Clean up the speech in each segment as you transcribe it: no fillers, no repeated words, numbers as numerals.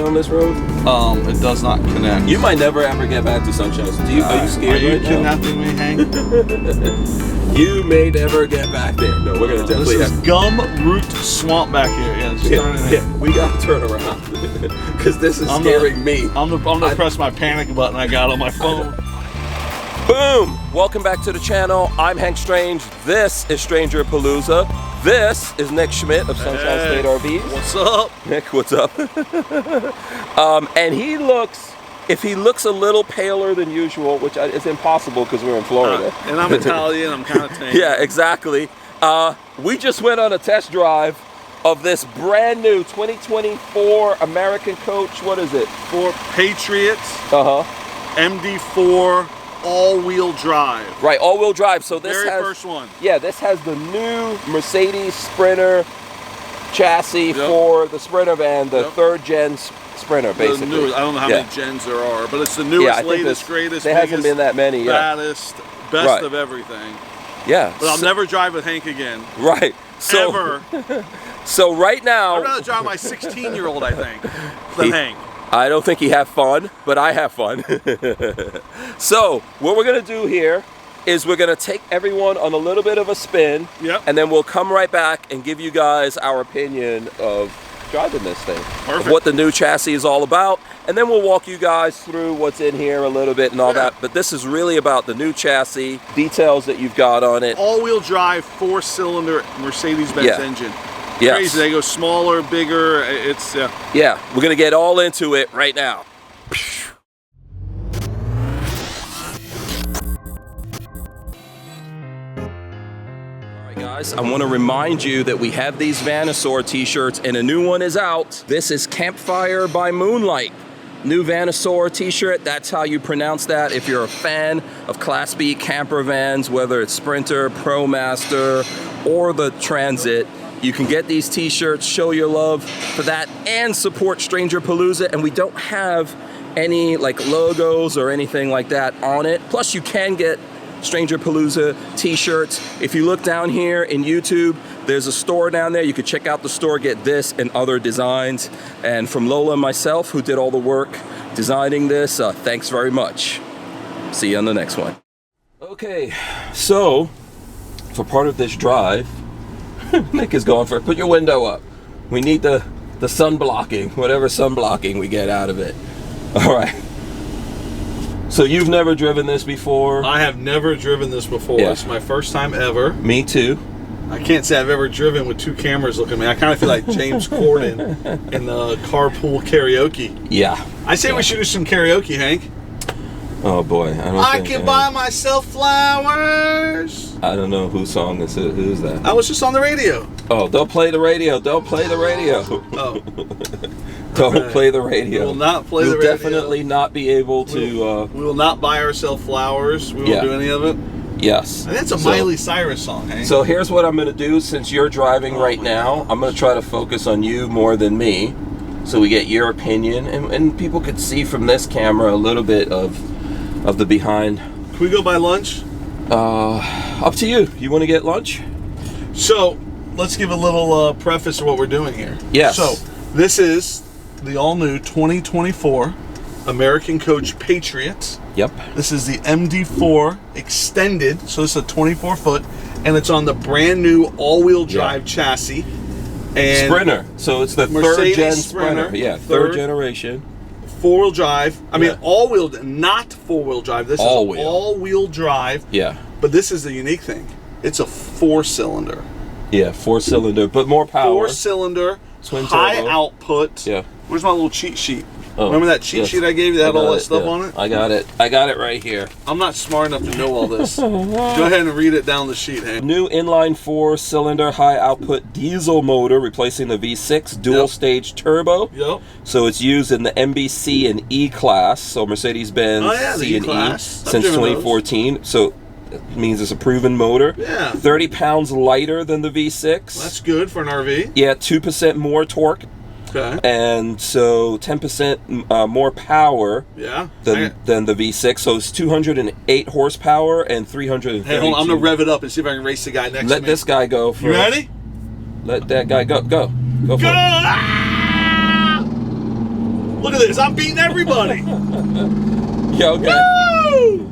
down this road? It does not connect. You might never ever get back to Sunshine. Are you scared? Are you right kidnapping me, Hank? You may never get back there. No, we're gonna definitely This is gum root swamp back here. Yeah, we gotta turn around because this is scaring me. I'm gonna press my panic button I got on my phone. Boom! Welcome back to the channel. I'm Hank Strange. This is StrangerPalooza. This is Nick Schmidt of Sunshine State RVs. What's up? Nick, what's up? And he looks, if he looks a little paler than usual, which is impossible because we're in Florida. And I'm Italian, I'm kind of tan. Yeah, exactly. We just went on a test drive of this brand new 2024 American Coach, what is it? For Patriot MD4 all-wheel drive. Right, all-wheel drive. So this Very has, first one. Yeah, this has the new Mercedes Sprinter chassis for the Sprinter van, the third gen Sprinter, basically. The newest, I don't know how many gens there are, but it's the newest, latest, greatest, there hasn't been that many yet. Baddest, best of everything. Yeah. But I'll never drive with Hank again. Right. So, ever. So right now, I'd rather drive my 16-year-old, I think, than Hank. I don't think he have fun, but I have fun. So what we're gonna do here is we're gonna take everyone on a little bit of a spin, and then we'll come right back and give you guys our opinion of driving this thing, of what the new chassis is all about, and then we'll walk you guys through what's in here a little bit and all that. But this is really about the new chassis, details that you've got on it. All-wheel drive, 4-cylinder Mercedes-Benz engine. Yes. Crazy. They go smaller, bigger. It's yeah. We're gonna get all into it right now. All right, guys. I want to remind you that we have these Vanasaur T-shirts, and a new one is out. This is Campfire by Moonlight. New Vanasaur T-shirt. That's how you pronounce that. If you're a fan of Class B camper vans, whether it's Sprinter, ProMaster, or the Transit, you can get these T-shirts, show your love for that, and support StrangerPalooza. And we don't have any like logos or anything like that on it. Plus, you can get StrangerPalooza T-shirts. If you look down here in YouTube, there's a store down there. You can check out the store, get this and other designs. And from Lola and myself, who did all the work designing this, thanks very much. See you on the next one. Okay, so for part of this drive, Nick is going for it. Put your window up. We need the sun blocking, whatever sun blocking we get out of it. All right. So you've never driven this before? I have never driven this before. Yeah. It's my first time ever. Me too. I can't say I've ever driven with two cameras looking at me. I kind of feel like James Corden in the carpool karaoke. Yeah. I say we should do some karaoke, Hank. Oh boy, I can buy myself flowers. I don't know whose song this is. Who's that? I was just on the radio. Oh, don't play the radio. Don't play the radio. Oh. Don't play the radio. We will not play the radio. We'll definitely not be able to... we will not buy ourselves flowers. We won't do any of it. Yes. And that's a Miley Cyrus song, Hank. So here's what I'm going to do. Since you're driving right now, I'm going to try to focus on you more than me, so we get your opinion, and people could see from this camera a little bit of the behind. Can we go buy lunch? Up to you. You want to get lunch? So let's give a little preface of what we're doing here. Yes. So this is the all-new 2024 American Coach Patriot. Yep. This is the MD4 extended, so this is a 24-foot, and it's on the brand new all-wheel drive chassis. And Sprinter. So it's the Mercedes third-gen Sprinter. Yeah, third generation. Four-wheel drive. I mean, all-wheel, not four-wheel drive. This is all-wheel drive. Yeah. But this is the unique thing. It's a 4-cylinder. Yeah, 4-cylinder, but more power. 4-cylinder, twin high turbo. Output. Yeah. Where's my little cheat sheet? Oh, remember that cheat sheet I gave you that had all that stuff on it? I got it. I got it right here. I'm not smart enough to know all this. Go ahead and read it down the sheet, Hank. New inline 4-cylinder high output diesel motor replacing the V6 dual stage turbo. Yep. So it's used in the MBC and E class, so Mercedes-Benz C and E since 2014. Those. So it means it's a proven motor. Yeah. 30 pounds lighter than the V6. That's good for an RV. Yeah, 2% more torque. Okay. And so 10% more power than the V6. So it's 208 horsepower and 332. Hey, hold on, I'm going to rev it up and see if I can race the guy next to me. Let this guy go first. You ready? Let that guy go. Go for it. Ah! Look at this. I'm beating everybody. Yeah, okay. Woo!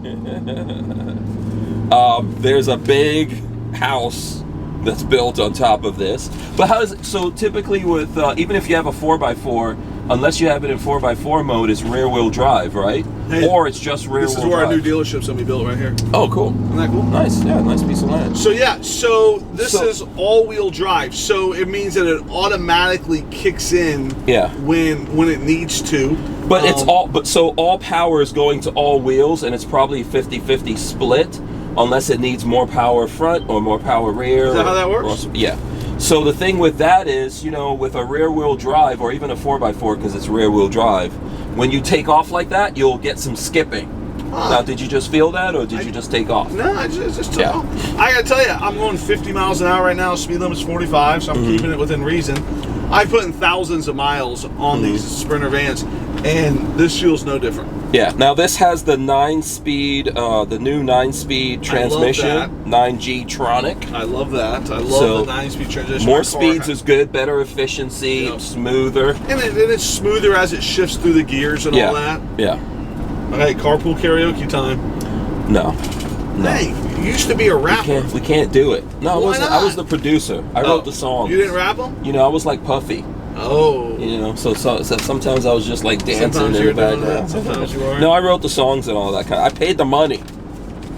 There's a big house that's built on top of this. But how is it? So typically with, even if you have a 4x4, unless you have it in 4x4 mode, it's rear wheel drive, right? Hey, or it's just rear wheel drive. This is where our new dealership's gonna be built right here. Oh, cool. Isn't that cool? Nice, yeah, nice piece of land. So yeah, so this is all-wheel drive. So it means that it automatically kicks in when it needs to. But it's all power is going to all wheels, and it's probably 50-50 split, unless it needs more power front or more power rear. Is that how that works? Yeah. So the thing with that is, you know, with a rear wheel drive or even a 4x4, because it's rear wheel drive, when you take off like that, you'll get some skipping. Now, did you just feel that, or did you just take off? No, I just took off. I gotta tell you, I'm going 50 miles an hour right now. Speed limit's 45, so I'm keeping it within reason. I put in thousands of miles on these Sprinter vans, and this feels no different. Yeah. Now this has the 9-speed, the new 9-speed transmission, 9G-tronic. I love that. I love the 9-speed transmission. More speeds is good, better efficiency, smoother. And it's smoother as it shifts through the gears and all that. Yeah. Okay, carpool karaoke time. No. Hey, you used to be a rapper. We can't do it. No, Why not? I was the producer. I wrote the songs. You didn't rap them? You know, I was like Puffy. Oh. You know, so sometimes I was just like dancing Sometimes in you're the doing background. that. Sometimes you are. No, I wrote the songs and all that kind. I paid the money.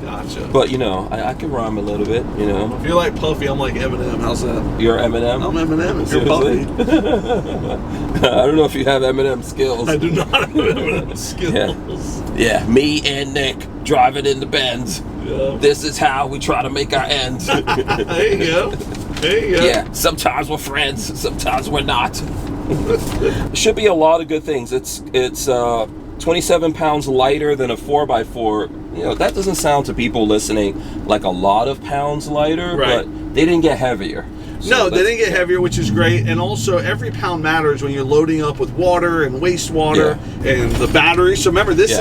Gotcha. But you know, I can rhyme a little bit. You know. If you're like Puffy, I'm like Eminem. How's that? You're Eminem. I'm Eminem. If you're Puffy. I don't know if you have Eminem skills. I do not have Eminem skills. Yeah, me and Nick driving in the Benz. Yeah. This is how we try to make our ends. There you go. There you go. Yeah, sometimes we're friends, sometimes we're not. Should be a lot of good things. It's 27 pounds lighter than a 4x4. You know, that doesn't sound to people listening like a lot of pounds lighter, but they didn't get heavier. So no, they didn't get heavier, which is great. And also, every pound matters when you're loading up with water and wastewater and the battery. So remember, this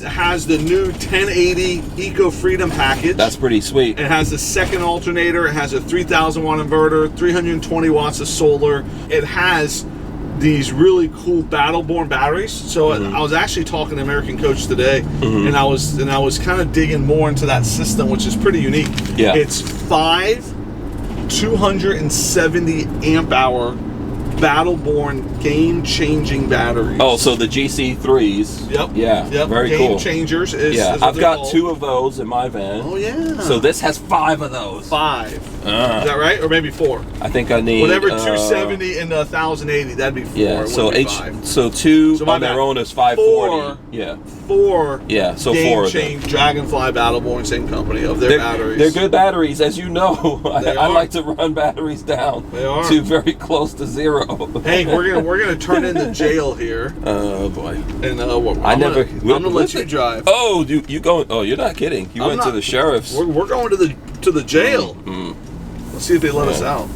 has the new 1080 Eco Freedom package. That's pretty sweet. It has a second alternator. It has a 3,000 watt inverter, 320 watts of solar. It has these really cool Battleborn batteries. So I was actually talking to American Coach today, and I was kind of digging more into that system, which is pretty unique. Yeah, it's 5 270 amp hour Battleborn game-changing batteries. Oh, so the GC3s. Yep. Yeah. Yep. Very Game cool. changers. Is I've got 2 of those in my van. Oh yeah. So this has 5 of those. 5. Is that right? Or maybe 4. I think I need whatever 270 and 1080. That'd be 4. Yeah. So 2 on their own is 540. 4. Yeah. So game 4 of change Dragonfly Battleborn, same company of their batteries. They're good batteries, as you know. I like to run batteries down to very close to 0. Hey, we're gonna turn into jail here. Oh boy! And I'm gonna let you drive. Oh, you going? Oh, you're not kidding. You went to the sheriff's. We're going to the jail. Let's see if they let us out.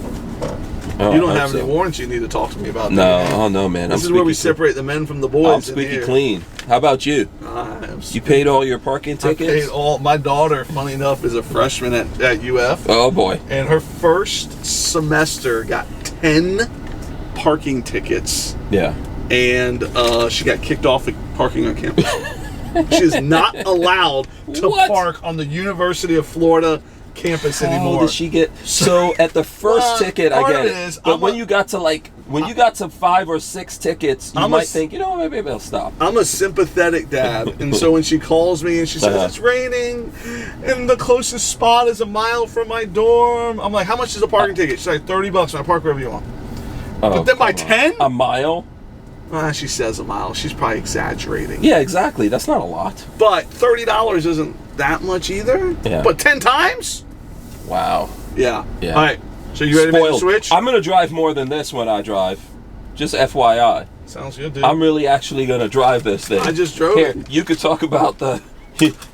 You don't have any warrants you need to talk to me about. No, oh no, man. This is where we separate the men from the boys. I'm squeaky clean. How about you? You paid all your parking tickets? I paid all. My daughter, funny enough, is a freshman at UF. Oh boy! And her first semester got 10 parking tickets. Yeah. And she got kicked off the parking on campus. She is not allowed to park on the University of Florida campus anymore. How did she get? So at the first ticket, I get it. But when you got to 5 or 6 tickets, you might think, you know, maybe I'll stop. I'm a sympathetic dad, and so when she calls me and she says it's raining, and the closest spot is a mile from my dorm, I'm like, how much is a parking ticket? She's like, $30. I park wherever you want. But then by 10? A mile? She says a mile. She's probably exaggerating. Yeah, exactly. That's not a lot. But $30 isn't that much either. Yeah. But 10 times? Wow. Yeah. All right. So you ready to make the switch? I'm going to drive more than this when I drive. Just FYI. Sounds good, dude. I'm really actually going to drive this thing. I just drove it. You could talk about the...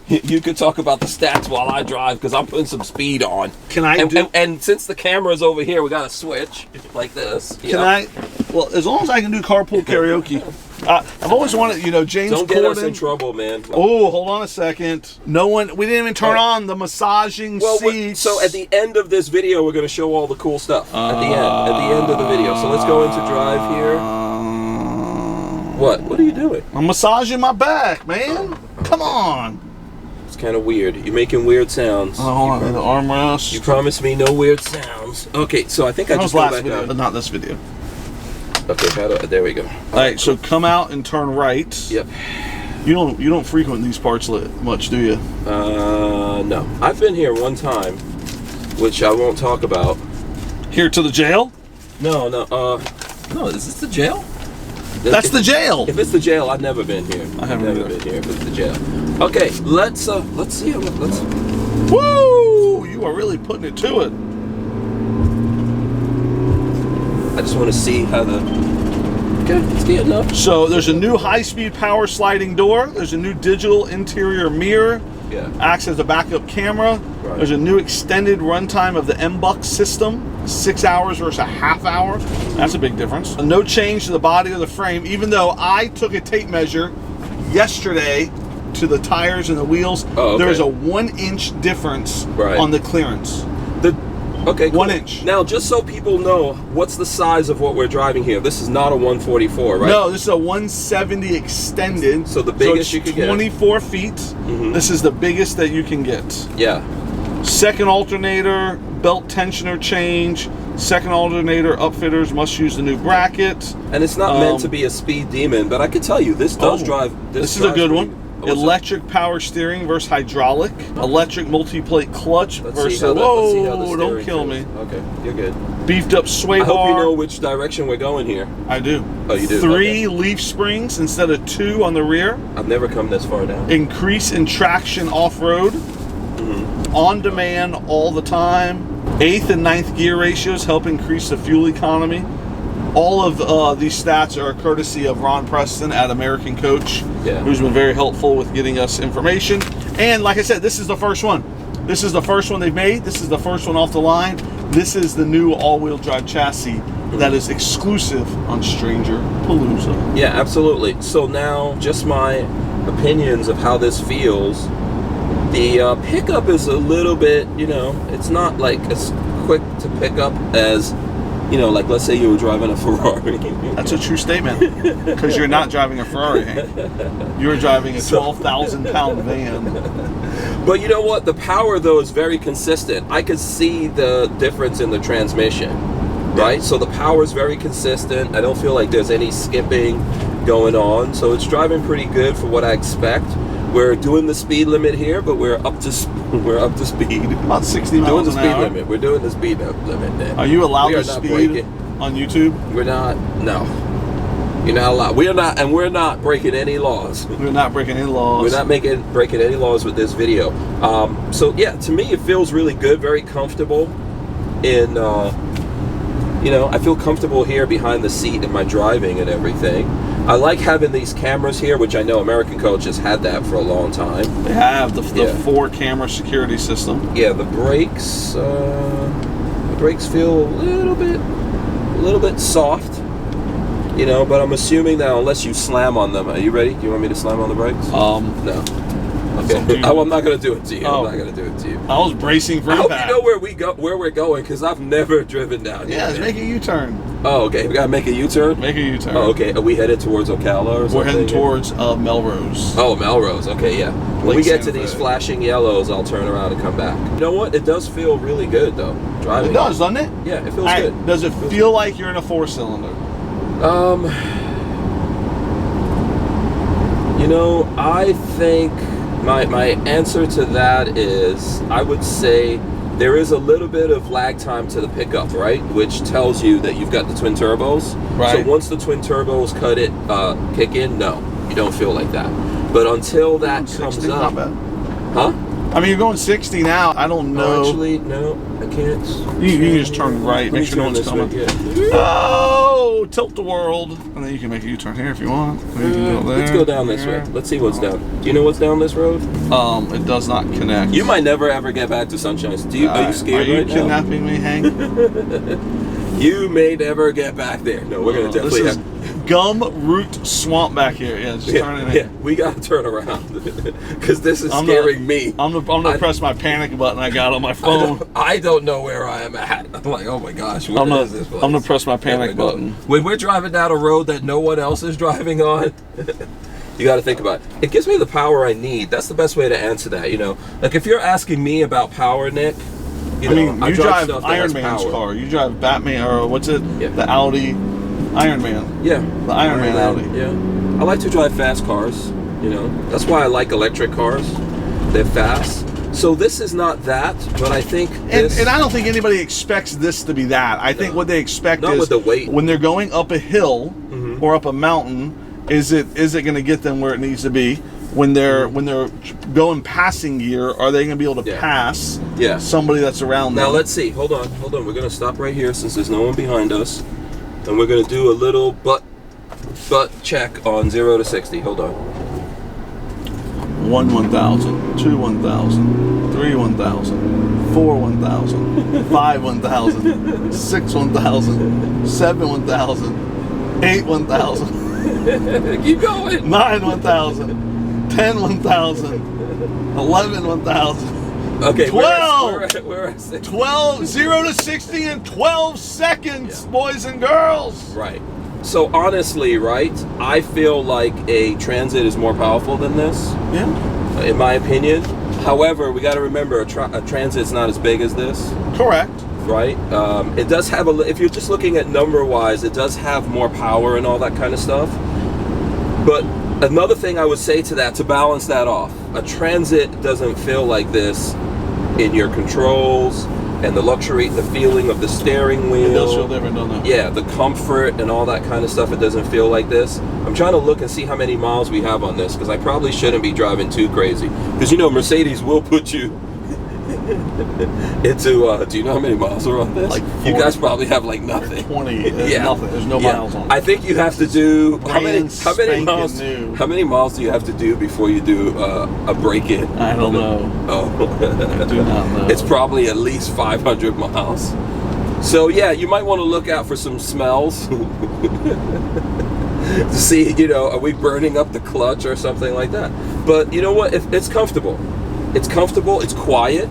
You could talk about the stats while I drive, because I'm putting some speed on. Can I and since the camera's over here, we got to switch like this. Can I? Well, as long as I can do carpool karaoke. I've always wanted, James Don't get us in trouble, man. Oh, hold on a second. We didn't even turn on the massaging seats. So at the end of this video, we're going to show all the cool stuff. At the end of the video. So let's go into drive here. What? What are you doing? I'm massaging my back, man. Come on. It's kind of weird. You're making weird sounds. Oh, hold on. The armrest. You promised me no weird sounds. Okay, so I think I just last go back video, up. but not this video. Okay, there we go. All right, so come out and turn right. Yep. You don't frequent these parts much, do you? No. I've been here one time, which I won't talk about. Here to the jail? No. No. Is this the jail? That's the jail. If it's the jail, I've never been here. I haven't never been here. If it's the jail. Okay, let's see. Let's. Woo! You are really putting it to it. I just want to see how the. Okay, it's getting up. So there's a new high-speed power sliding door. There's a new digital interior mirror. Yeah. Acts as a backup camera. Right. There's a new extended runtime of the MBUX system. 6 hours versus a half hour. That's a big difference. No change to the body of the frame, even though I took a tape measure yesterday to the tires and the wheels. Oh, okay. There's a 1 inch difference on the clearance. Okay, cool. 1 inch. Now, just so people know, what's the size of what we're driving here? This is not a 144, right? No, this is a 170 extended. So the biggest you could get. 24 feet. Mm-hmm. This is the biggest that you can get. Yeah. Second alternator, belt tensioner change. Second alternator upfitters must use the new bracket. And it's not meant to be a speed demon, but I can tell you, this does drive. This is a good one. Electric power steering versus hydraulic. Electric multi-plate clutch versus. Whoa! Don't kill me. Okay, you're good. Beefed up sway bar. I hope you know which direction we're going here. I do. Oh, you do. 3 leaf springs instead of 2 on the rear. I've never come this far down. Increase in traction off-road. On demand all the time. 8th and 9th gear ratios help increase the fuel economy. All of these stats are courtesy of Ron Preston at American Coach, who's been very helpful with getting us information. And like I said, this is the first one. This is the first one they've made. This is the first one off the line. This is the new all-wheel drive chassis that is exclusive on StrangerPalooza. Yeah, absolutely. So now, just my opinions of how this feels. The pickup is a little bit, it's not like as quick to pick up as, like let's say you were driving a Ferrari. That's a true statement, because you're not driving a Ferrari, Hank. You're driving a 12,000 pound van. But you know what? The power though is very consistent. I could see the difference in the transmission, right? So the power is very consistent. I don't feel like there's any skipping going on. So it's driving pretty good for what I expect. We're doing the speed limit here, but we're up to speed. About 60 miles an hour. Limit. We're doing the speed limit then. Are you allowed to speed on YouTube? We're not. No. You're not allowed. We're not, and we're not breaking any laws. We're not breaking any laws. We're not breaking any laws with this video. So yeah, to me it feels really good, very comfortable. I feel comfortable here behind the seat in my driving and everything. I like having these cameras here, which I know American Coach has had that for a long time. They have the 4-camera security system. Yeah, the brakes feel a little bit soft, but I'm assuming that unless you slam on them. Are you ready? Do you want me to slam on the brakes? No. Okay. Oh, I'm not going to do it to you. I'm not going to do it to you. I was bracing for impact. I hope you know where we're going, because I've never driven down here. Yeah, make a U-turn. Oh, okay. We got to make a U-turn? Make a U-turn. Oh, okay. Are we headed towards Ocala or something? We're heading towards Melrose. Oh, Melrose. Okay, yeah. When we get to these flashing yellows, I'll turn around and come back. You know what? It does feel really good, though, driving. It does, doesn't it? Yeah, it feels good. Does it feel like you're in a 4-cylinder? I think my answer to that is, I would say there is a little bit of lag time to the pickup, right? Which tells you that you've got the twin turbos. Right. So once the twin turbos kick in, no, you don't feel like that. But until that comes up, not bad. Huh? I mean, you're going 60 now. I don't know. Actually, no, I can't. You can just turn right. Make sure no one's coming. Oh, tilt the world. And then you can make a U-turn here if you want. Let's go down this way. Let's see what's down. Do you know what's down this road? It does not connect. You might never ever get back to Sunshine. Are you scared right now? Are you kidnapping me, Hank? You may never get back there. No, we're going to definitely gum root swamp back here. Yeah, just turn it in. Yeah, we gotta turn around because this is scaring me. I'm gonna press my panic button I got on my phone. I don't know where I am at. I'm like, oh my gosh, where is this place? I'm gonna press my panic button. When we're driving down a road that no one else is driving on, you got to think about it. It gives me the power I need. That's the best way to answer that. You know, like if you're asking me about power, Nick. You know, you drive Iron Man's car. You drive Batman, or what's it? Yeah. The Audi Iron Man. Yeah. The Iron Man Audi. Yeah. I like to drive fast cars. You know, that's why I like electric cars. They're fast. So this is not that, but I think this... And I don't think anybody expects this to be that. I think what they expect is with the weight. When they're going up a hill or up a mountain, is it going to get them where it needs to be? When they're going passing gear, are they going to be able to pass somebody that's around them? Now let's see. Hold on. We're going to stop right here since there's no one behind us, and we're going to do a little butt check on 0 to 60. Hold on. 1 1,000, 2 1,000, 3 1,000, 4 1,000, 5 1,000, 6 1,000, 7 1,000, 8 1,000. Keep going. 9 1,000, 10 1,000, 11 1,000. Okay, 12. We're at 12, 0 to 60 in 12 seconds, boys and girls. Right. So honestly, right, I feel like a Transit is more powerful than this. Yeah. In my opinion. However, we got to remember a Transit's not as big as this. Correct. Right. It does have if you're just looking at number-wise, it does have more power and all that kind of stuff. But another thing I would say to that, to balance that off, a Transit doesn't feel like this in your controls and the luxury, the feeling of the steering wheel. It does feel different, doesn't it? Yeah, the comfort and all that kind of stuff, it doesn't feel like this. I'm trying to look and see how many miles we have on this, because I probably shouldn't be driving too crazy. Because, you know, Mercedes will put you into, do you know how many miles are on this? Like 40, you guys probably have like nothing. 20, nothing. There's no miles on it. I think you have to do, how many miles do you have to do before you do a break-in? I don't know. Oh. I do not know. It's probably at least 500 miles. So yeah, you might want to look out for some smells. To see, you know, are we burning up the clutch or something like that? But you know what? If it's comfortable. It's comfortable. It's quiet.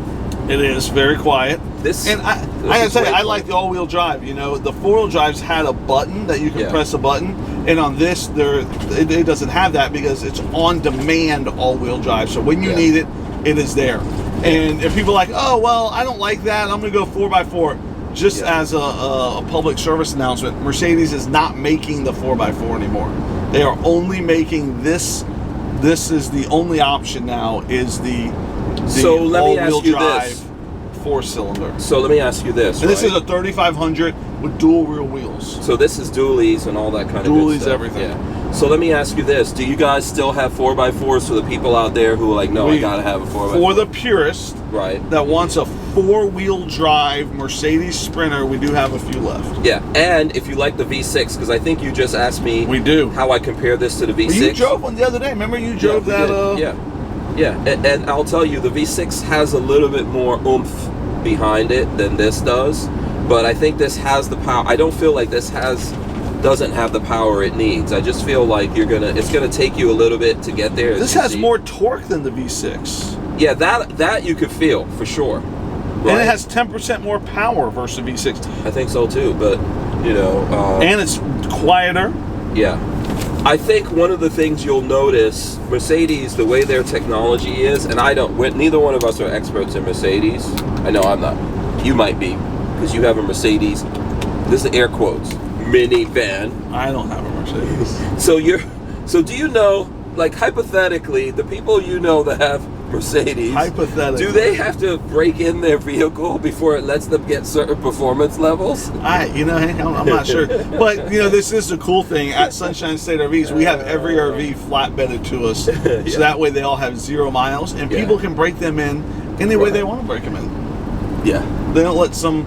It is very quiet. And I gotta say, I like the all-wheel drive. You know, the four-wheel drives had a button that you can press a button, and on this, it doesn't have that because it's on-demand all-wheel drive. So when you need it, it is there. And if people are like, oh well, I don't like that, I'm gonna go 4x4. Just as a public service announcement, Mercedes is not making the 4x4 anymore. They are only making this. This is the only option now. Is the so let me ask you drive this. 4-cylinder. So let me ask you this. And this is a 3500 with dual rear wheels. So this is dualies and all that kind of dualies, good stuff. Everything. Yeah. So let me ask you this: do you guys still have 4x4s for the people out there who are like, no, I gotta have a 4x4? For the purist, that wants a 4-wheel drive Mercedes Sprinter, we do have a few left. Yeah, and if you like the V6, because I think you just asked me, how I compare this to the V6. Well, you drove one the other day. Remember you drove that? Yeah, and I'll tell you, the V6 has a little bit more oomph behind it than this does, but I think this has the power. I don't feel like this doesn't have the power it needs. I just feel like it's gonna take you a little bit to get there. This has more torque than the V6. Yeah, that you could feel for sure. Right? And it has 10% more power versus the V6. I think so too, but you know. And it's quieter. Yeah. I think one of the things you'll notice, Mercedes, the way their technology is, and neither one of us are experts in Mercedes. I know I'm not. You might be, because you have a Mercedes. This is air quotes. Minivan. I don't have a Mercedes. So do you know, like hypothetically, the people you know that have Mercedes, hypothetically, do they have to break in their vehicle before it lets them get certain performance levels? I'm not sure. But you know, this is the cool thing at Sunshine State RVs. We have every RV flatbedded to us, so that way they all have 0 miles, and people can break them in any way they want to break them in. Yeah. They don't let some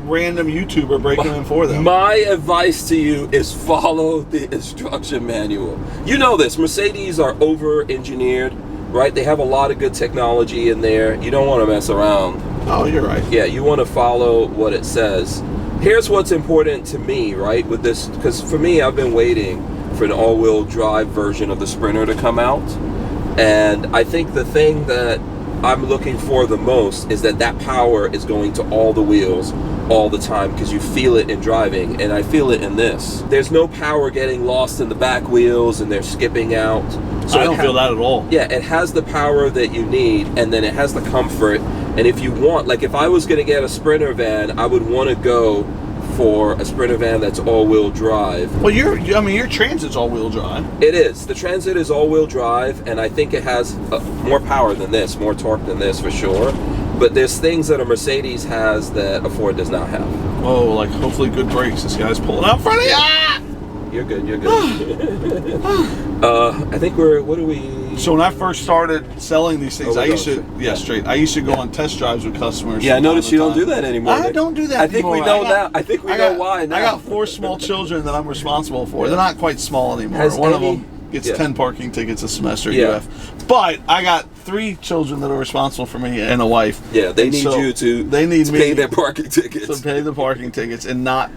random YouTuber break them in for them. My advice to you is follow the instruction manual. You know this. Mercedes are over-engineered, right? They have a lot of good technology in there. You don't want to mess around. Oh, you're right. Yeah, you want to follow what it says. Here's what's important to me, right, with this, because for me, I've been waiting for an all-wheel drive version of the Sprinter to come out, and I think the thing that I'm looking for the most is that power is going to all the wheels all the time, because you feel it in driving, and I feel it in this. There's no power getting lost in the back wheels and they're skipping out. So I don't feel that at all. Yeah, it has the power that you need, and then it has the comfort. And if you want, like if I was going to get a Sprinter van, I would want to go for a Sprinter van that's all-wheel drive. Well, your Transit's all-wheel drive. It is. The Transit is all-wheel drive, and I think it has more power than this, more torque than this for sure. But there's things that a Mercedes has that a Ford does not have. Oh, like hopefully good brakes. This guy's pulling out in front of you. Ah! You're good. You're good. I think what do we? So when I first started selling these things, I used to I used to go on test drives with customers. Yeah, I noticed you don't do that anymore. I don't do that. I think we know now. I think we know why now. I got 4 small children that I'm responsible for. They're not quite small anymore. One of them gets 10 parking tickets a semester. But I got 3 children that are responsible for me and a wife. Yeah, they need you to. They need to me pay their parking tickets. To pay the parking tickets and not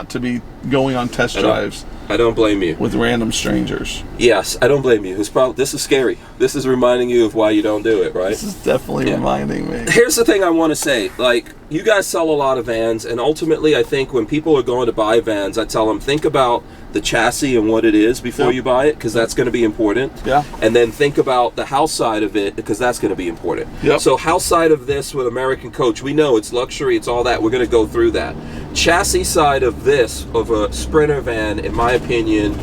to be going on test drives. I don't blame you. With random strangers. Yes, I don't blame you. This is scary. This is reminding you of why you don't do it, right? This is definitely reminding me. Here's the thing I want to say. Like, you guys sell a lot of vans, and ultimately I think when people are going to buy vans, I tell them, think about the chassis and what it is before you buy it, because that's going to be important. Yeah. And then think about the house side of it, because that's going to be important. Yep. So house side of this with American Coach, we know it's luxury, it's all that. We're going to go through that. Chassis side of this, of a Sprinter van, in my opinion,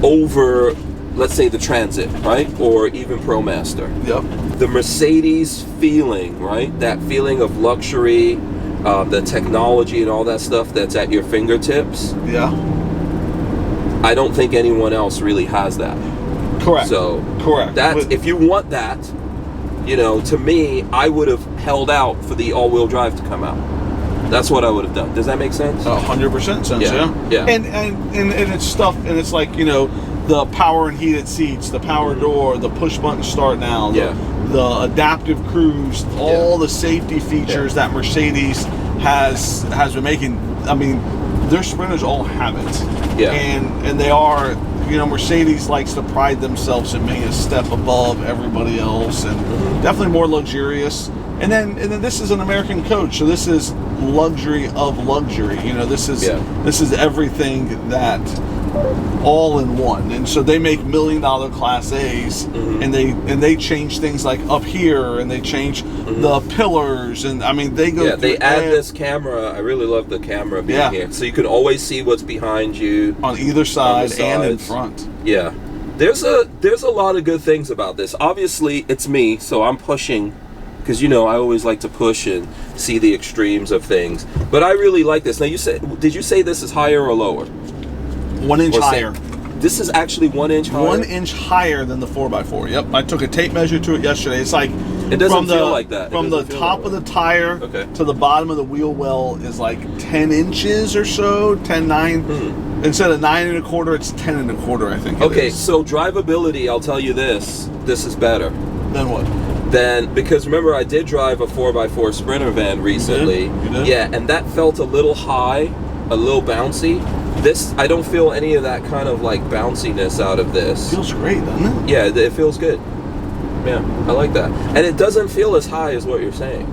over, let's say, the Transit, right? Or even ProMaster. Yep. The Mercedes feeling, right? That feeling of luxury, the technology and all that stuff that's at your fingertips. Yeah. I don't think anyone else really has that. Correct. So correct. If you want that, to me, I would have held out for the all-wheel drive to come out. That's what I would have done. Does that make sense? 100% sense. Yeah. And it's stuff, and it's like the power and heated seats, the power door, the push button start now, the adaptive cruise, all the safety features that Mercedes has been making. I mean, their Sprinters all have it. Yeah. And they are, Mercedes likes to pride themselves in being a step above everybody else, and definitely more luxurious. And then this is an American Coach, so this is luxury of luxury. This is everything that all in one. And so they make $1 million Class A's, and they change things like up here, and they change the pillars, and I mean they go. Yeah, they add this camera. I really love the camera being here, so you can always see what's behind you on either side and in front. Yeah, there's a lot of good things about this. Obviously, it's me, so I'm pushing. Because I always like to push and see the extremes of things. But I really like this. Now, did you say this is higher or lower? 1 inch higher. This is actually 1 inch higher? 1 inch higher than the 4x4. Yep. I took a tape measure to it yesterday. It's like... It doesn't feel like that. From the top of the tire to the bottom of the wheel well is like 10 inches or so. 10, 9. Instead of 9 1/4, it's 10 1/4, I think. Okay, so drivability, I'll tell you this is better. Then what? Because remember, I did drive a 4x4 Sprinter van recently. You did? Yeah, and that felt a little high, a little bouncy. This, I don't feel any of that kind of like bounciness out of this. Feels great, doesn't it? Yeah, it feels good. Yeah, I like that. And it doesn't feel as high as what you're saying.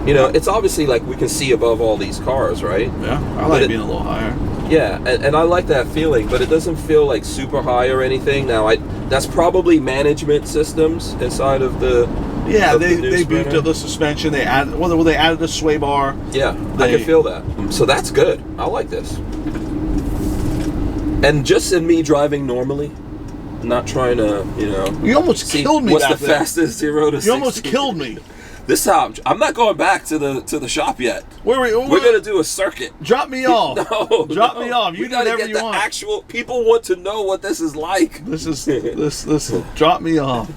Yeah. It's obviously like we can see above all these cars, right? Yeah, I like being a little higher. Yeah, and I like that feeling, but it doesn't feel like super high or anything. Now, that's probably management systems inside of the. Yeah, they beefed up the suspension. They added they added a sway bar. Yeah, I can feel that. So that's good. I like this. And just in me driving normally, not trying to, You almost killed me. What's the fastest 0 to 60? You almost killed me. This time, I'm not going back to the shop yet. We're gonna do a circuit. Drop me off. Drop me off. You do whatever you want. Actual people want to know what this is like. This drop me off.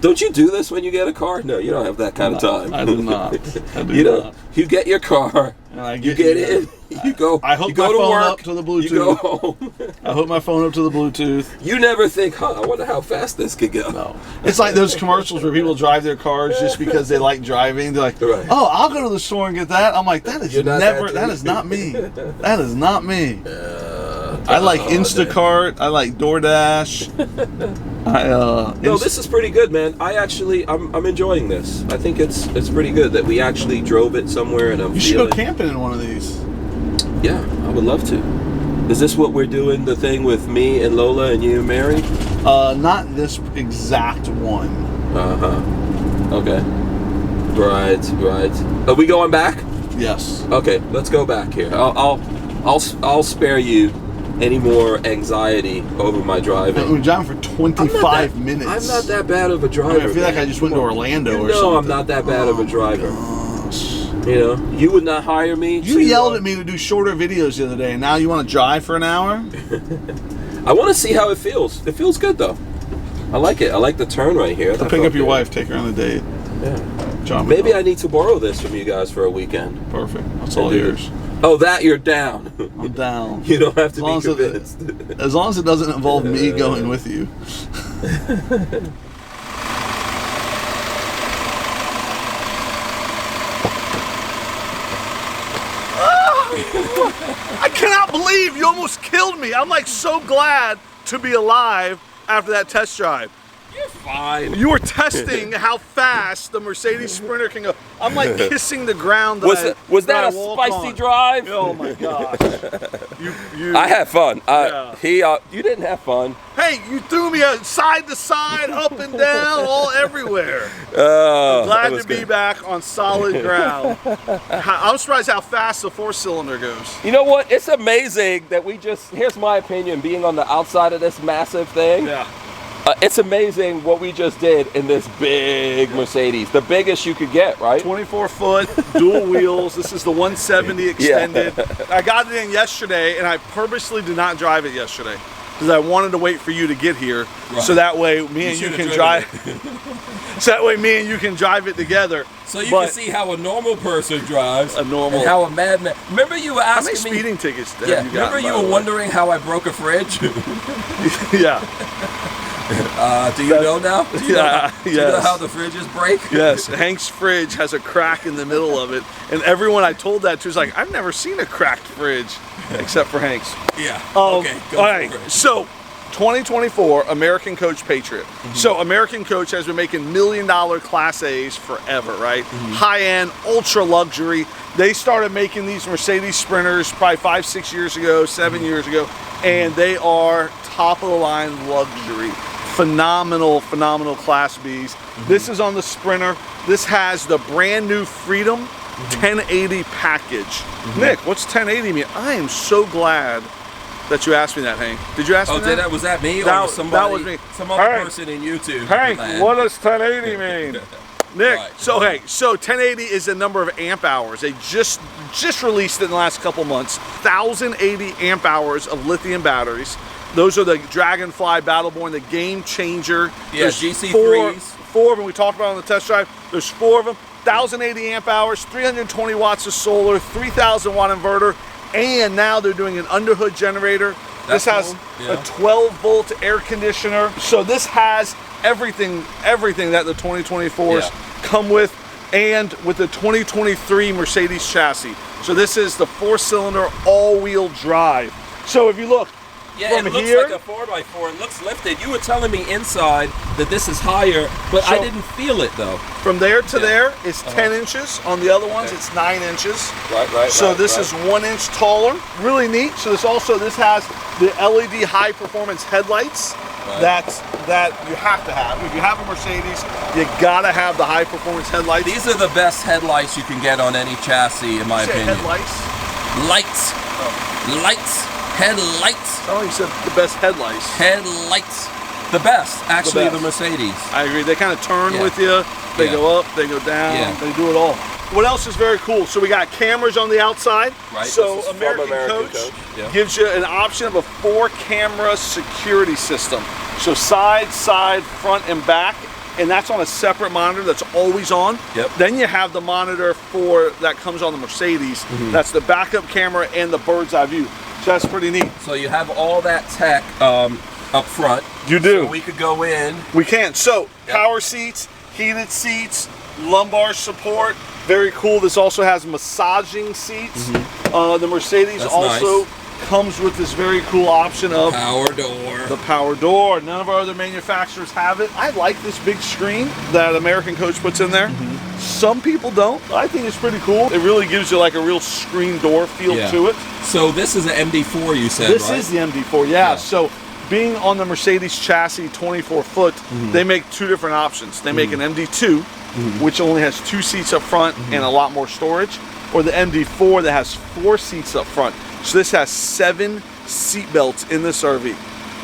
Don't you do this when you get a car? No, you don't have that kind of time. I do not. I do You not. know, you get your car, you get in, you go. I hook you go my to phone work, up to the Bluetooth. You go home. I hook my phone up to the Bluetooth. You never think, huh? I wonder how fast this could go. No, it's like those commercials where people drive their cars just because they like driving. They're like, Right. "Oh, I'll go to the store and get that." I'm like, "That is You're not never. that That dude. is not me. That is not me." I like Instacart. I like DoorDash. No, this is pretty good, man. I'm enjoying this. I think it's pretty good that we actually drove it somewhere, and You should go camping in one of these. Yeah, I would love to. Is this what we're doing? The thing with me and Lola and you and Mary? Not this exact one. Okay. Right. Are we going back? Yes. Okay, let's go back here. I'll spare you any more anxiety over my driving. We're driving for 25 minutes. I'm not that bad of a driver. I feel like I just went to Orlando or something. No, I'm not that bad of a driver. Gosh. You know, you would not hire me. You yelled at me to do shorter videos the other day, and now you want to drive for an hour? I want to see how it feels. It feels good though. I like it. I like the turn right here. To pick up your wife, take her on a date. Yeah. John, maybe I need to borrow this from you guys for a weekend. Perfect. That's all yours. Oh, that you're down. I'm down. You don't have to be convinced. convinced. As long as it doesn't involve me going with you. I cannot believe you almost killed me. I'm like so glad to be alive after that test drive. You're fine. You were testing how fast the Mercedes Sprinter can go. I'm like kissing the ground. Was that a spicy drive? Oh my gosh. I had fun. Yeah. You didn't have fun. Hey, you threw me side to side, up and down, all everywhere. I'm Glad to be back on solid ground. I'm surprised how fast the 4-cylinder goes. You know what? It's amazing that here's my opinion, being on the outside of this massive thing. Yeah. It's amazing what we just did in this big Mercedes. The biggest you could get, right? 24-foot, dual wheels. This is the 170 extended. Yeah. I got it in yesterday, and I purposely did not drive it yesterday because I wanted to wait for you to get here, right. So that way me and you can drive. So that way me and you can drive it together. So you can see how a normal person drives. And how a madman. Remember you were asking me. How many speeding tickets have you got? Remember you were wondering how I broke a fridge? Yeah. Do you know now? Do you know how the fridges break? Yes, Hank's fridge has a crack in the middle of it, and everyone I told that to is like, I've never seen a cracked fridge, except for Hank's. Yeah. Okay. All right. So, 2024 American Coach Patriot. Mm-hmm. So American Coach has been making $1 million Class A's forever, right? Mm-hmm. High-end, ultra luxury. They started making these Mercedes Sprinters probably 5-6 years ago, 7 years ago, and they are top of the line luxury. Phenomenal Class B's. Mm-hmm. This is on the Sprinter. This has the brand new Freedom 1080 package. Mm-hmm. Nick, what's 1080 mean? I am so glad that you asked me that, Hank. Did you ask me that? Was that me or somebody? That was me. Some other person in YouTube. Hank, what does 1080 mean? Nick, right. so 1080 is the number of amp hours. They just released it in the last couple months. 1,080 amp hours of lithium batteries. Those are the Dragonfly Battleborn, the game changer. Yeah, there's GC3s. Four of them we talked about on the test drive. There's 4 of them. 1,080 amp hours, 320 watts of solar, 3,000 watt inverter, and now they're doing an underhood generator. This has a 12 volt air conditioner. So this has everything that the 2024s come with, and with the 2023 Mercedes chassis. So this is the 4-cylinder all-wheel drive. So if you look, from it looks here, like a 4x4. It looks lifted. You were telling me inside that this is higher, but I didn't feel it though. From there to there is 10 inches. On the other ones, it's 9 inches. Right. So this is 1 inch taller. Really neat. So this has the LED high performance headlights that you have to have. If you have a Mercedes, you gotta have the high performance headlights. These are the best headlights you can get on any chassis, in my opinion. Headlights. Lights. Lights. Headlights. Oh, you said the best headlights. Headlights. The best, actually, the Mercedes. I agree. They kind of turn with you. They go up, they go down, they do it all. What else is very cool? So we got cameras on the outside. Right. So American Coach gives you an option of a 4-camera security system. So side, front, and back. and that's on a separate monitor that's always on. Yep. Then you have the monitor that comes on the Mercedes. That's the backup camera and the bird's eye view. So that's pretty neat. So you have all that tech up front. You do. So we could go in. We can. So power seats, heated seats, lumbar support. Very cool. This also has massaging seats. The Mercedes That's also nice. comes with this very cool option of Power door. the power door. None of our other manufacturers have it. I like this big screen that American Coach puts in there. Some people don't. I think it's pretty cool. It really gives you like a real screen door feel to it. So this is an MD4, you said, This right? is the MD4, yeah. So being on the Mercedes chassis, 24 foot, they make two different options. They make an MD2, which only has 2 seats up front and a lot more storage, or the MD4 that has 4 seats up front. So this has 7 seat belts in this RV.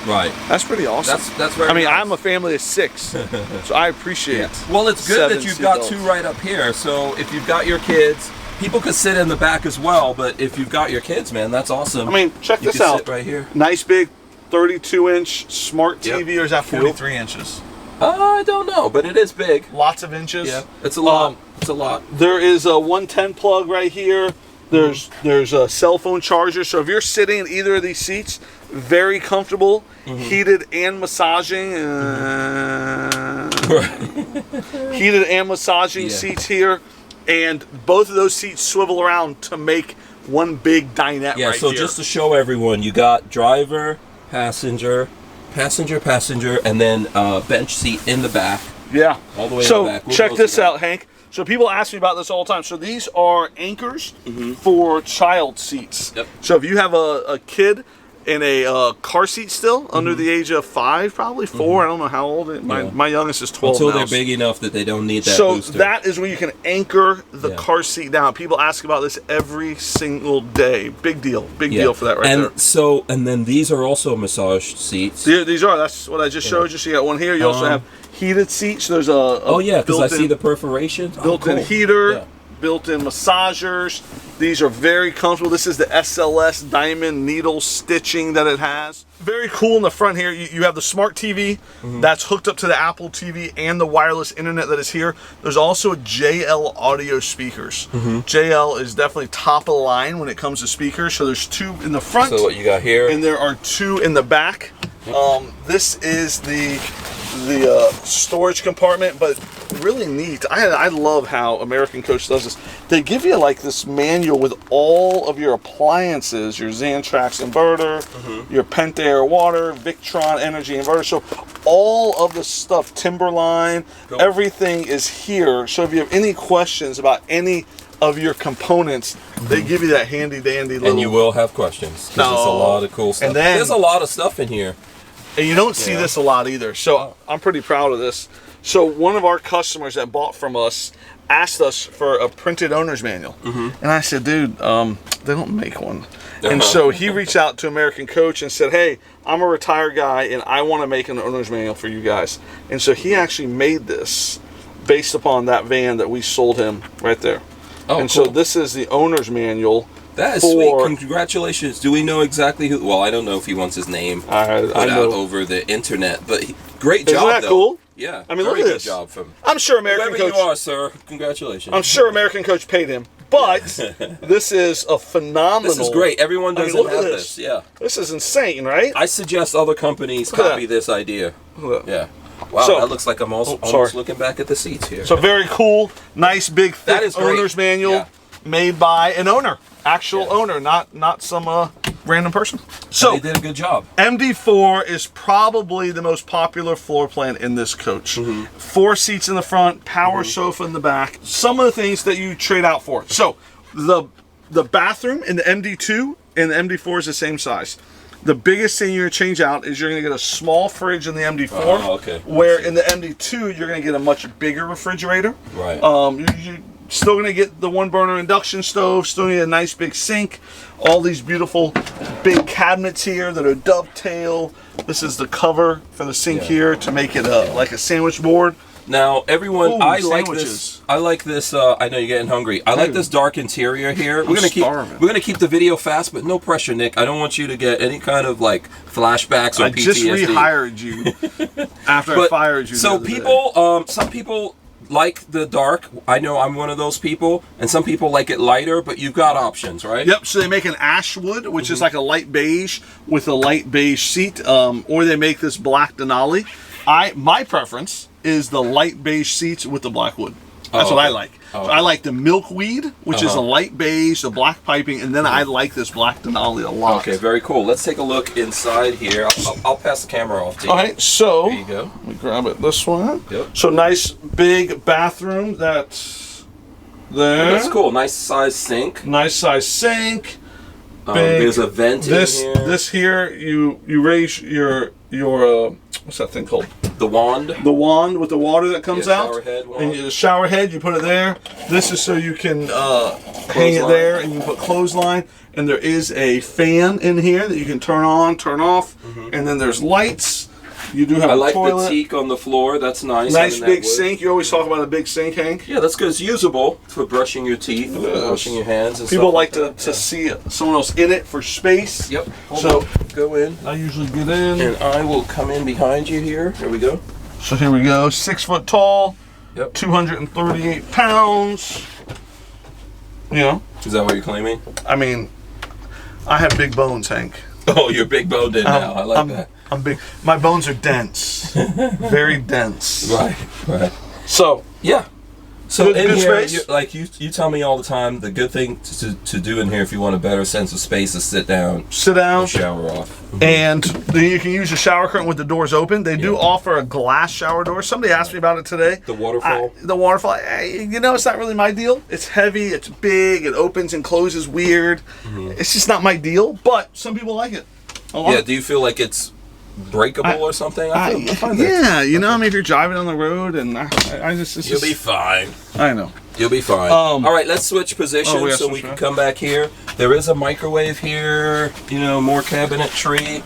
Right. That's pretty awesome. That's very I mean, nice. I'm a family of 6, so I appreciate it. Well, it's good 7 that you've seat got belts. 2 right up here. So if you've got your kids, people could sit in the back as well. But if you've got your kids, man, that's awesome. I mean, check You this can out. sit right here. Nice big 32-inch smart TV, or is that Cool. 43 inches? I don't know, but it is big. Lots of inches. Yeah, it's a lot. It's a lot. There is a 110 plug right here. There's a cell phone charger. So if you're sitting in either of these seats, very comfortable, heated and massaging. Heated and massaging seats here, and both of those seats swivel around to make one big dinette Yeah. right So here. just to show everyone, you got driver, passenger, and then bench seat in the back. Yeah. All the way so in the back. We'll check close this it out. out, Hank. So people ask me about this all the time. So these are anchors for child seats. Yep. So if you have a kid in a car seat still, under the age of 5, probably 4, I don't know how old. My youngest is 12 Until now. they're big enough that they don't need that So booster. that is where you can anchor the car seat down. People ask about this every single day. Big deal. Big deal for that right there. And then these are also massage seats. These are. That's what I just showed you. So you got one here. You also have heated seats. There's a because I built-in- see the perforation. built-in heater, built-in massagers. These are very comfortable. This is the SLS diamond needle stitching that it has. Very cool in the front here. You have the smart TV that's hooked up to the Apple TV and the wireless internet that is here. There's also JL audio speakers. JL is definitely top of the line when it comes to speakers. So there's 2 in the front. So what you got here? And there are 2 in the back. This is the storage compartment, but really neat. I love how American Coach does this. They give you like this manual with all of your appliances, your Xantrax inverter, your Pentair water, Victron energy inverter. So all of the stuff, Timberline, everything is here. So if you have any questions about any of your components, they give you that handy dandy little. And you will have questions. Because it's a lot of cool stuff. And then, there's a lot of stuff in here. And you don't see this a lot either. So I'm pretty proud of this. So one of our customers that bought from us asked us for a printed owner's manual. And I said, dude, they don't make one. And so he reached out to American Coach and said, hey, I'm a retired guy and I want to make an owner's manual for you guys. And so he actually made this based upon that van that we sold him right there. And so this is the owner's manual. That is sweet. Congratulations. Do we know exactly who? Well, I don't know if he wants his name put out over the internet, but great job. Isn't that cool? Yeah. I mean, very look at good this. job from I'm sure American whoever Coach. you are, sir. Congratulations. I'm sure American Coach paid him, but this is a phenomenal. This is great. Everyone doesn't look have at this. Yeah. This is insane, right? I suggest other companies copy this idea. Yeah. Wow, So- that looks like I'm also almost looking back at the seats here. So very cool, nice big thick That is great. owner's manual made by an owner, actual owner, not some random person. So they did a good job. MD4 is probably the most popular floor plan in this coach. 4 seats in the front, power sofa in the back. Some of the things that you trade out for. So the bathroom in the MD2 and the MD4 is the same size. The biggest thing you're going to change out is you're going to get a small fridge in the MD4, where in the MD2 you're going to get a much bigger refrigerator. Right. You're still going to get the 1-burner induction stove, still going to get a nice big sink, all these beautiful big cabinets here that are dovetail. This is the cover for the sink here to make it like a sandwich board. Now, everyone, Ooh, I like sandwiches. this. I like this. I know you're getting hungry. I like this dark interior here. We're gonna keep the video fast, but no pressure, Nick. I don't want you to get any kind of like flashbacks or PTSD. I just rehired you after I fired you. So people, some people like the dark. I know I'm one of those people, and some people like it lighter. But you've got options, right? Yep. So they make an ashwood, which is like a light beige with a light beige seat, or they make this black Denali. My preference is the light beige seats with the black wood. That's what I like. So I like the milkweed, which is a light beige, the black piping, and then I like this black Denali a lot. Okay, very cool. Let's take a look inside here. I'll pass the camera off to you. All right, so there you go. Let me grab it this one. Yep. So nice big bathroom that's there. That's cool. Nice size sink. Nice size sink. There's a vent in here. This here, you raise your what's that thing called? The wand. The wand with the water that comes out. Shower head wand. And the shower head, you put it there. This is so you can hang it there, and you put clothesline. And there is a fan in here that you can turn on, turn off. And then there's lights. You do have a toilet. I like the teak on the floor. That's nice. Nice big sink. You always talk about a big sink, Hank. Yeah, that's good. It's usable for brushing your teeth, washing your hands, and People stuff like to see someone else in it for space. Yep. So go in. I usually get in. And I will come in behind you here. Here we go. So here we go. 6 foot tall. Yep. 238 pounds. You know. Is that what you're claiming? I mean, I have big bones, Hank. Oh, you're big boned in now. I like that. I'm big. My bones are dense. Very dense. Right. So, yeah. So good in here, space. you tell me all the time, the good thing to do in here if you want a better sense of space is sit down, shower off. And then you can use the shower curtain with the doors open. They do offer a glass shower door. Somebody asked me about it today. The waterfall? The waterfall. It's not really my deal. It's heavy, it's big, it opens and closes weird. It's just not my deal, but some people like it a lot. Yeah, do you feel like it's breakable or something? I find yeah, if you're driving on the road and you'll be fine. I know. You'll be fine. All right, let's switch positions so we can come back here. There is a microwave here, more cabinetry.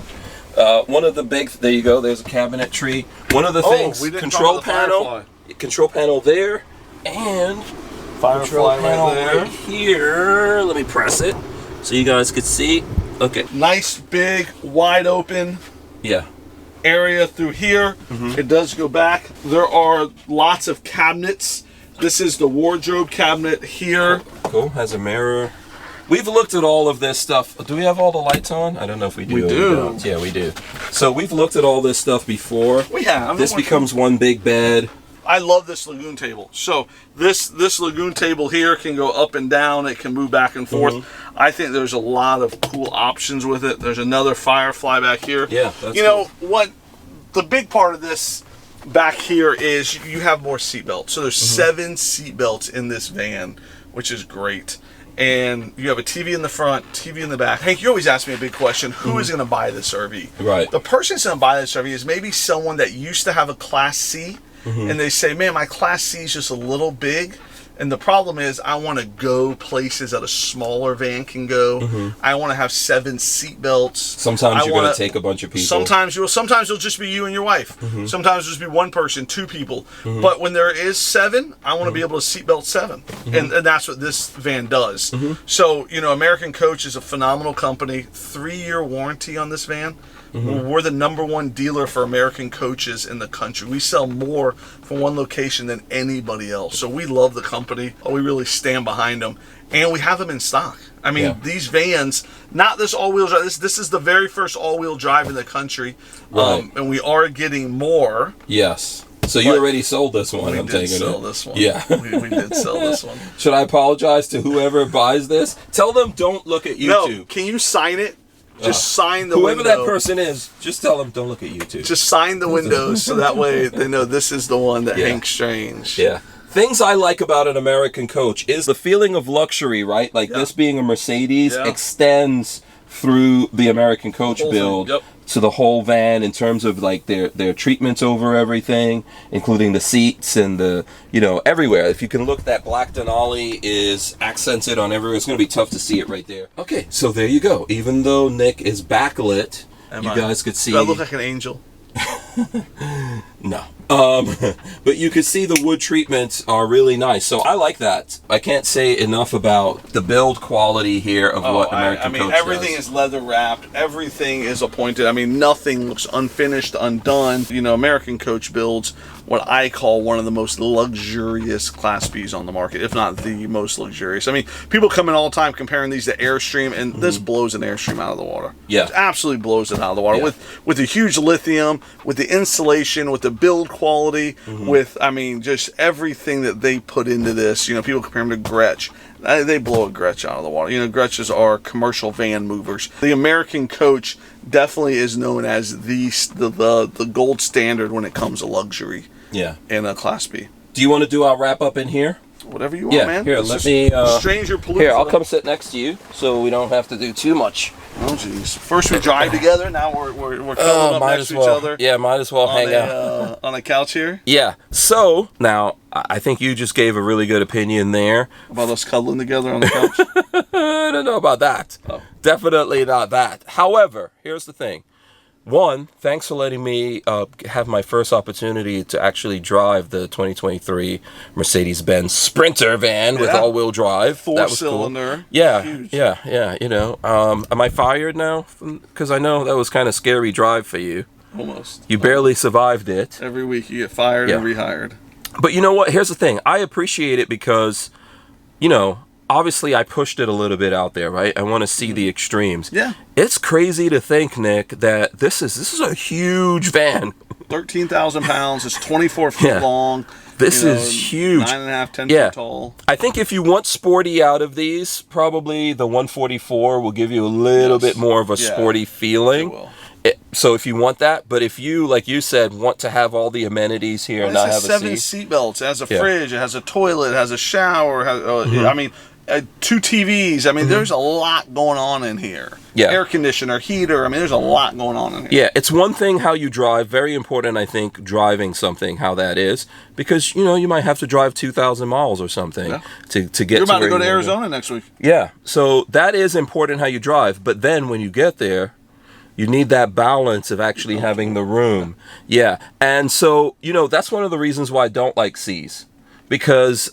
One of the there you go, there's a cabinetry. One of the things, control panel there, and control panel right here. Let me press it so you guys could see. Okay. Nice, big, wide open. Yeah. Area through here. It does go back. There are lots of cabinets. This is the wardrobe cabinet here. Cool. Has a mirror. We've looked at all of this stuff. Do we have all the lights on? I don't know if we do. We do. Yeah, we do. So we've looked at all this stuff before. We have. This becomes one big bed. I love this lagoon table. So this lagoon table here can go up and down. It can move back and forth. I think there's a lot of cool options with it. There's another Firefly back here. Yeah, that's cool. What the big part of this back here is you have more seat belts. So there's 7 seat belts in this van, which is great. And you have a TV in the front, TV in the back. Hank, you always ask me a big question. Who is going to buy this RV? Right. The person that's going to buy this RV is maybe someone that used to have a Class C, and they say, man, my Class C is just a little big. And the problem is I want to go places that a smaller van can go. I want to have 7 seat belts. Sometimes you're going to take a bunch of people. Sometimes it'll just be you and your wife. Sometimes it'll just be one person, 2 people. But when there is 7, I want to be able to seat belt 7. And that's what this van does. So, American Coach is a phenomenal company. 3-year warranty on this van. We're the #1 dealer for American Coaches in the country. We sell more from one location than anybody else. So we love the company. We really stand behind them. And we have them in stock. I mean, these vans, not this all-wheel drive. This is the very first all-wheel drive in the country. Right. And we are getting more. Yes. So you already sold this one, I'm taking it. We did sell this one. Yeah. we did sell this one. Should I apologize to whoever buys this? Tell them don't look at YouTube. No, can you sign it? Just sign the window. Whoever that person is, just tell them don't look at YouTube. Just sign the windows so that way they know this is the one that Hank Strange. Yeah. Things I like about an American Coach is the feeling of luxury, right? Like this being a Mercedes extends through the American Coach build to the whole van in terms of like their treatments over everything, including the seats and the, everywhere. If you can look, that black Denali is accented on everywhere. It's going to be tough to see it right there. Okay, so there you go. Even though Nick is backlit, you guys could see. Do I look like an angel? No. But you can see the wood treatments are really nice. So I like that. I can't say enough about the build quality here of what American Coach everything does. is leather wrapped. Everything is appointed. I mean, nothing looks unfinished, undone. You know, American Coach builds what I call one of the most luxurious Class Bs on the market, if not the most luxurious. I mean, people come in all the time comparing these to Airstream, and this blows an Airstream out of the water. Yeah. It absolutely blows it out of the water. Yeah. With the huge lithium, with the insulation, with the build quality, with, I mean, just everything that they put into this. You know, people compare them to Gretsch. They blow a Gretsch out of the water. You know, Gretches are commercial van movers. The American Coach definitely is known as the gold standard when it comes to luxury. Yeah. In a Class B. Do you want to do our wrap up in here? Whatever you want, man. Here, let me. StrangerPalooza. Here, I'll come sit next to you, so we don't have to do too much. Oh, jeez. First we drive together. Now we're cuddling up next to each other. Yeah, might as well hang out on a couch here. Yeah. So now I think you just gave a really good opinion there about us cuddling together on the couch. I don't know about that. Oh. Definitely not that. However, here's the thing. One, thanks for letting me have my first opportunity to actually drive the 2023 Mercedes-Benz Sprinter van with all-wheel drive. That was Four-cylinder. Cool. Yeah, huge. yeah. You know, am I fired now? Because I know that was kind of scary drive for you. Almost. You barely survived it. Every week you get fired and rehired. But you know what? Here's the thing. I appreciate it because, you know, obviously I pushed it a little bit out there, right? I want to see the extremes. Yeah. It's crazy to think, Nick, that this is a huge van. 13,000 pounds. It's 24 feet long. This is huge. 9.5, 10 feet tall. I think if you want sporty out of these, probably the 144 will give you a little bit more of a sporty feeling. It will. So if you want that, but if you, like you said, want to have all the amenities here and not have a seat. It has 7 seat belts. It has a fridge. It has a toilet. It has a shower. I mean, 2 TVs. I mean, there's a lot going on in here. Yeah. Air conditioner, heater. I mean, there's a lot going on in here. Yeah, it's one thing how you drive. Very important, I think, driving something, how that is. Because, you know, you might have to drive 2,000 miles or something to get to You're about to go to Arizona next week. Yeah, so that is important how you drive. But then when you get there, you need that balance of actually having the room. Yeah, and so, you know, that's one of the reasons why I don't like C's. Because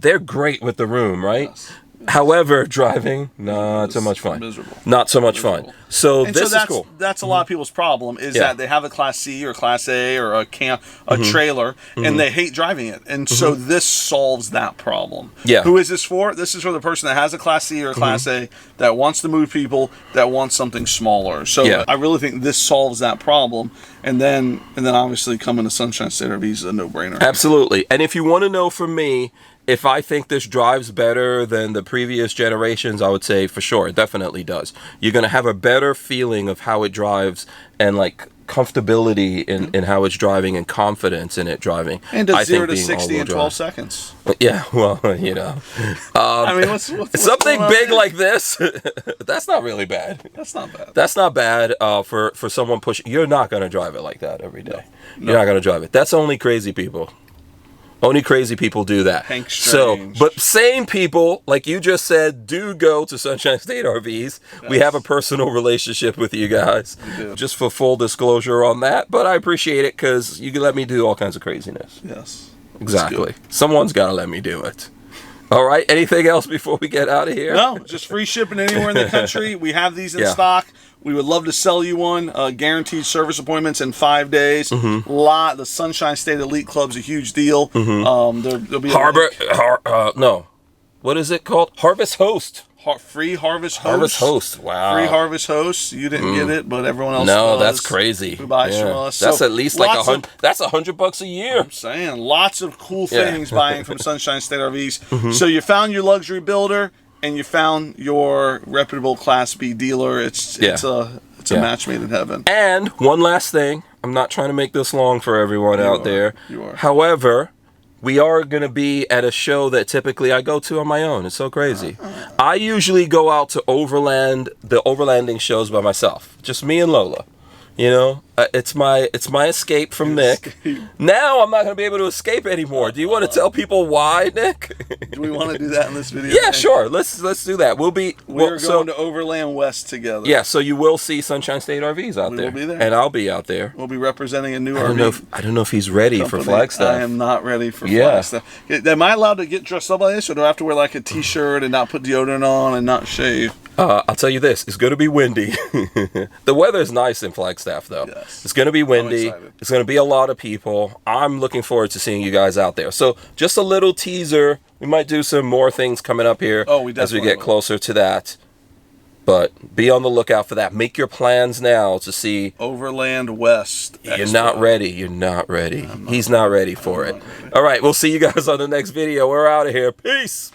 they're great with the room, right? Yes. However, driving, not so much fun. Miserable. Not so much fun. So this is cool. That's a lot of people's problem is that they have a Class C or Class A or a trailer, and they hate driving it. And so this solves that problem. Yeah. Who is this for? This is for the person that has a Class C or a Class A that wants to move people, that wants something smaller. So I really think this solves that problem. And then obviously coming to Sunshine State RV is a no-brainer. Absolutely. And if you want to know from me, if I think this drives better than the previous generations, I would say for sure, it definitely does. You're going to have a better feeling of how it drives and like comfortability in how it's driving and confidence in it driving. And does 0 to 60 in 12 seconds. Yeah, well, you know. I mean, what's something big like this, that's not really bad. That's not bad. That's not bad for someone pushing. You're not going to drive it like that every day. No. You're not going to drive it. That's only crazy people. Only crazy people do that. Hank Strange. So, but sane people, like you just said, do go to Sunshine State RVs. Yes. We have a personal relationship with you guys. We do. Just for full disclosure on that. But I appreciate it because you can let me do all kinds of craziness. Yes. Exactly. Someone's got to let me do it. All right. Anything else before we get out of here? No, just free shipping anywhere in the country. We have these in stock. We would love to sell you one. Guaranteed service appointments in 5 days. The Sunshine State Elite Club's a huge deal. There'll be no. What is it called? Harvest Host. Free Harvest Host. Harvest Host. Wow. Free Harvest Host. You didn't get it, but everyone else No, does. that's crazy. Who buys from us. That's at least like that's $100 a year. I'm saying lots of cool things buying from Sunshine State RVs. So you found your luxury builder and you found your reputable Class B dealer. It's a match made in heaven. And one last thing. I'm not trying to make this long for everyone out there. You are. However, we are going to be at a show that typically I go to on my own. It's so crazy. I usually go out to the overlanding shows by myself. Just me and Lola. You know, it's my escape from Nick. Now I'm not going to be able to escape anymore. Do you want to tell people why, Nick? Do we want to do that in this video? Yeah, sure. Let's do that. We're going to Overland West together. Yeah, so you will see Sunshine State RVs out there. We will be there. And I'll be out there. We'll be representing a new RV. I don't know if he's ready for Flagstaff. I am not ready for Flagstaff. Am I allowed to get dressed up like this, or do I have to wear like a t-shirt and not put deodorant on and not shave? I'll tell you this, it's going to be windy. The weather is nice in Flagstaff, though. Yes. It's going to be windy. It's going to be a lot of people. I'm looking forward to seeing you guys out there. So just a little teaser. We might do some more things coming up here as we get closer to that. But be on the lookout for that. Make your plans now to see Overland West. You're not ready. You're not ready. He's not ready for it. All right, we'll see you guys on the next video. We're out of here. Peace.